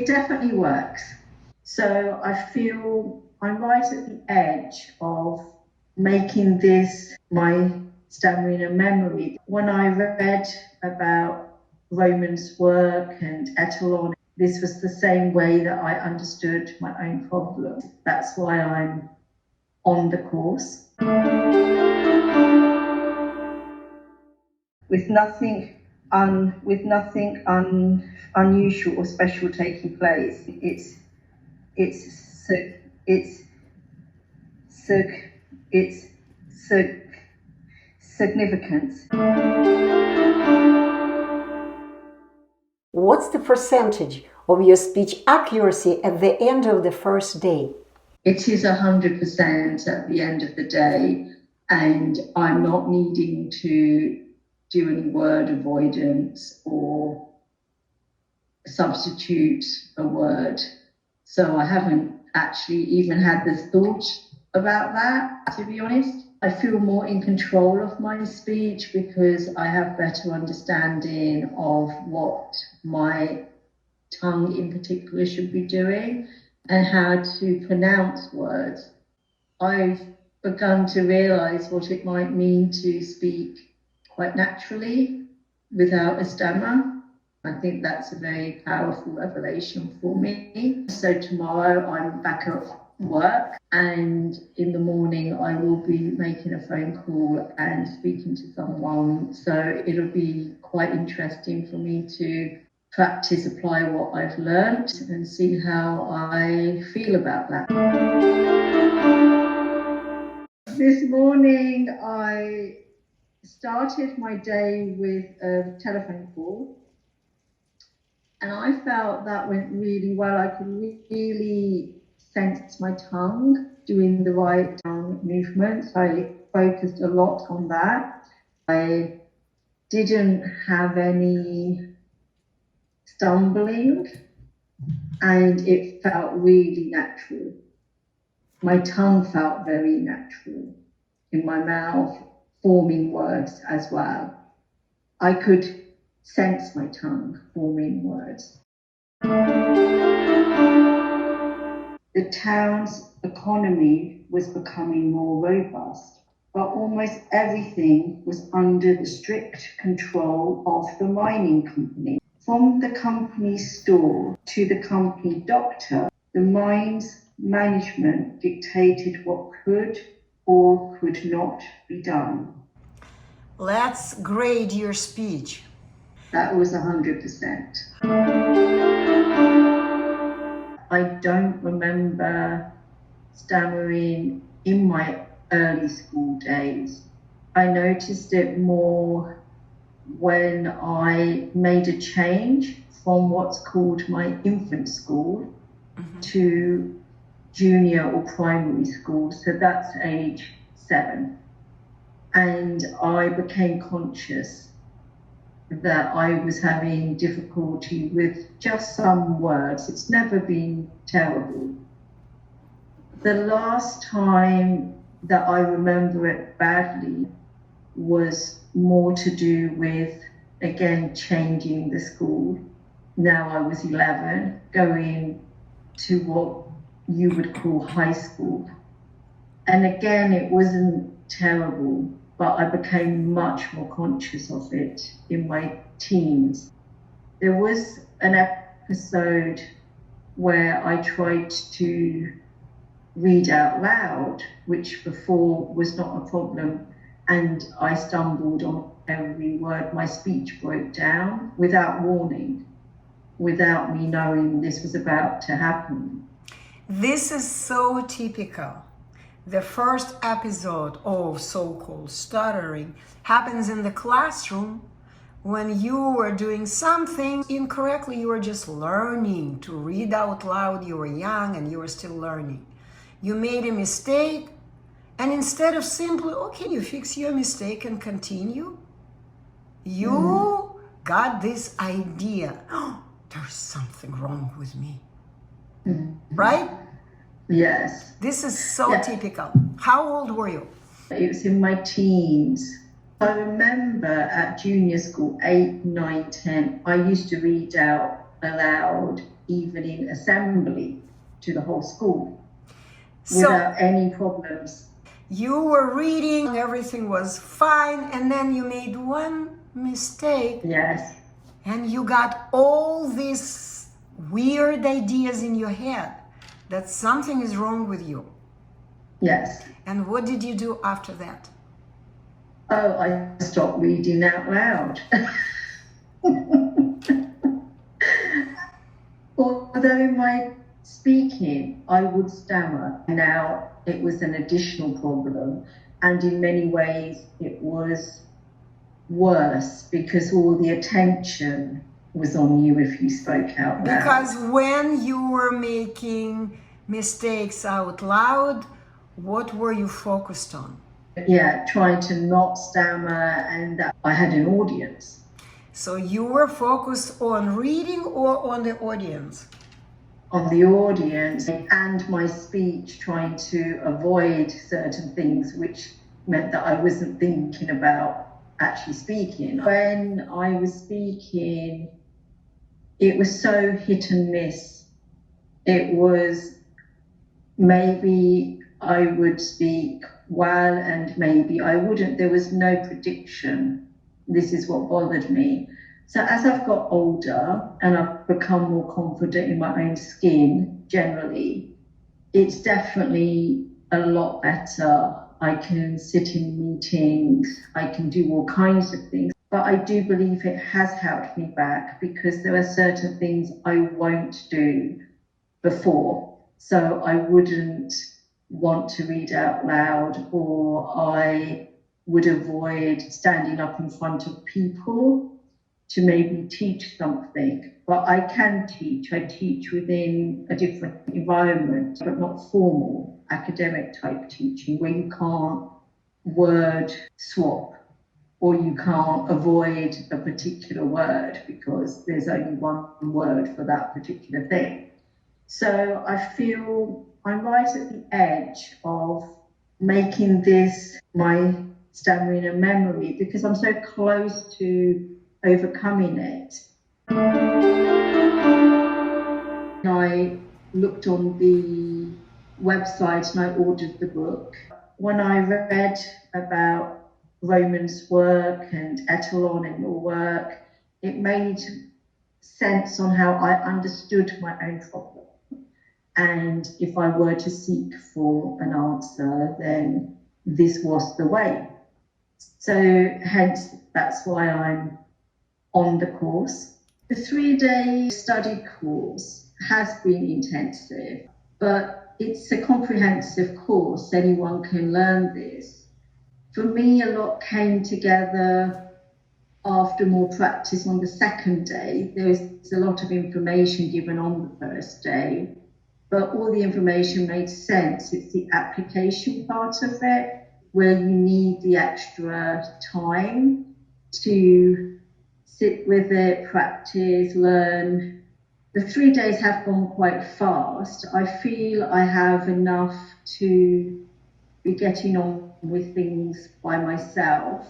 it definitely works. So I feel I'm right at the edge of making this my stammering and memory. When I read about Roman's work and Etalon, this was the same way that I understood my own problem. That's why I'm on the course. With nothing unusual or special taking place. It's significance. What's the percentage of your speech accuracy at the end of the first day? It is 100% at the end of the day, and I'm not needing to do any word avoidance or substitute a word. So I haven't actually even had the thought about that, to be honest. I feel more in control of my speech because I have better understanding of what my tongue in particular should be doing and how to pronounce words. I've begun to realise what it might mean to speak quite naturally without a stammer. I think that's a very powerful revelation for me. So tomorrow I'm back at work, and in the morning I will be making a phone call and speaking to someone. So it'll be quite interesting for me to practice, apply what I've learned and see how I feel about that. This morning I started my day with a telephone call, and I felt that went really well. I could really sense my tongue doing the right tongue movements. I focused a lot on that. I didn't have any stumbling, and it felt really natural. My tongue felt very natural in my mouth, forming words as well. I could sense my tongue forming words. The town's economy was becoming more robust, but almost everything was under the strict control of the mining company. From the company store to the company doctor, the mine's management dictated what could or could not be done. Let's grade your speech. That was 100%. I don't remember stammering in my early school days. I noticed it more when I made a change from what's called my infant school to junior or primary school. So that's age 7. And I became conscious that I was having difficulty with just some words. It's never been terrible. The last time that I remember it badly was more to do with, again, changing the school. Now I was 11, going to what you would call high school. And again, it wasn't terrible, but I became much more conscious of it in my teens. There was an episode where I tried to read out loud, which before was not a problem, and I stumbled on every word. My speech broke down without warning, without me knowing this was about to happen. This is so typical. The first episode of so-called stuttering happens in the classroom when you were doing something incorrectly. You were just learning to read out loud. You were young and you were still learning. You made a mistake, and instead of simply, okay, you fix your mistake and continue, you got this idea, oh, there's something wrong with me, right? Yes. This is so typical. How old were you? It was in my teens. I remember at junior school, 8, 9, 10, I used to read out allowed even in assembly to the whole school without So any problems. you were reading, everything was fine, and then you made one mistake Yes, and you got all these weird ideas in your head that something is wrong with you. yes. And what did you do after that? Oh, I stopped reading out loud. Although in my speaking, I would stammer. Now it was an additional problem, and in many ways it was worse because all the attention was on you if you spoke out loud. Because when you were making mistakes out loud, what were you focused on? Yeah, trying to not stammer, and that I had an audience. So you were focused on reading or on the audience? On the audience and my speech, trying to avoid certain things, which meant that I wasn't thinking about actually speaking. When I was speaking, it was so hit and miss. It was maybe I would speak well and maybe I wouldn't. There was no prediction. This is what bothered me. So as I've got older and I've become more confident in my own skin generally, it's definitely a lot better. I can sit in meetings, I can do all kinds of things. But I do believe it has held me back because there are certain things I won't do before. So I wouldn't want to read out loud, or I would avoid standing up in front of people to maybe teach something. But I can teach. I teach within a different environment, but not formal academic type teaching where you can't word swap or you can't avoid a particular word because there's only one word for that particular thing. So I feel I'm right at the edge of making this my stammering and memory because I'm so close to overcoming it. I looked on the website and I ordered the book. When I read about Roman's work and Etalon and your work, it made sense on how I understood my own problem. And if I were to seek for an answer, then this was the way. So hence, that's why I'm on the course. The 3-day study course has been intensive, but it's a comprehensive course. Anyone can learn this. For me, a lot came together after more practice on the second day. There's a lot of information given on the first day, but all the information made sense. It's the application part of it where you need the extra time to sit with it, practice, learn. The 3 days have gone quite fast. I feel I have enough to be getting on with things by myself.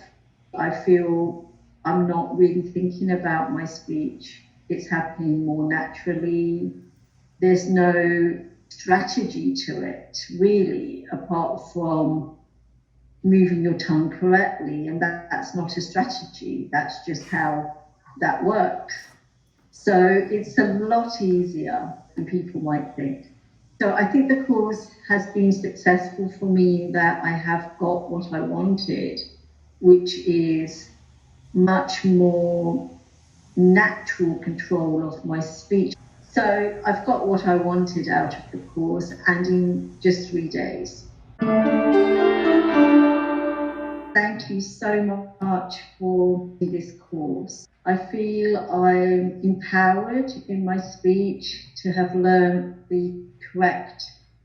I feel I'm not really thinking about my speech. It's happening more naturally. There's no strategy to it, really, apart from moving your tongue correctly. And that's not a strategy. That's just how that works. So it's a lot easier than people might think. So I think the course has been successful for me in that I have got what I wanted, which is much more natural control of my speech. So I've got what I wanted out of the course and in just 3 days. Thank you so much for this course. I feel I'm empowered in my speech to have learned the correct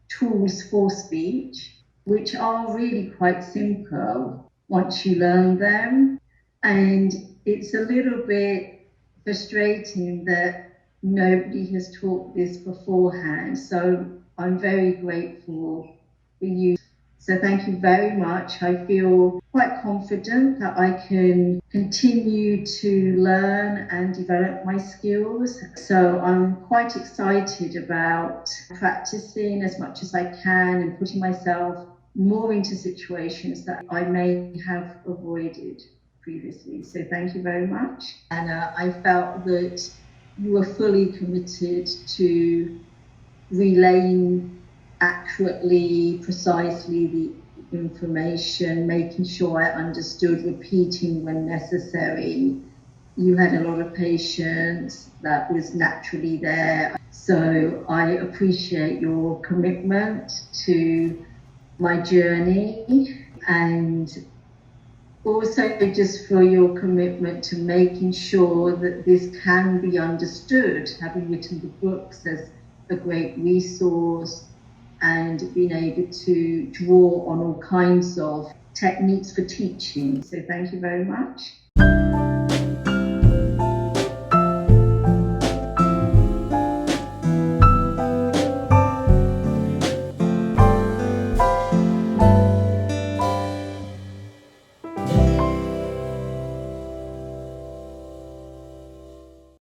tools for speech, which are really quite simple once you learn them. And it's a little bit frustrating that nobody has taught this beforehand. So I'm very grateful for you. So thank you very much. I feel quite confident that I can continue to learn and develop my skills. So I'm quite excited about practicing as much as I can and putting myself more into situations that I may have avoided previously. So thank you very much. And I felt that you were fully committed to relaying accurately, precisely the information, making sure I understood, repeating when necessary. You had a lot of patience that was naturally there. So I appreciate your commitment to my journey, and also just for your commitment to making sure that this can be understood, having written the books as a great resource and being able to draw on all kinds of techniques for teaching. So thank you very much.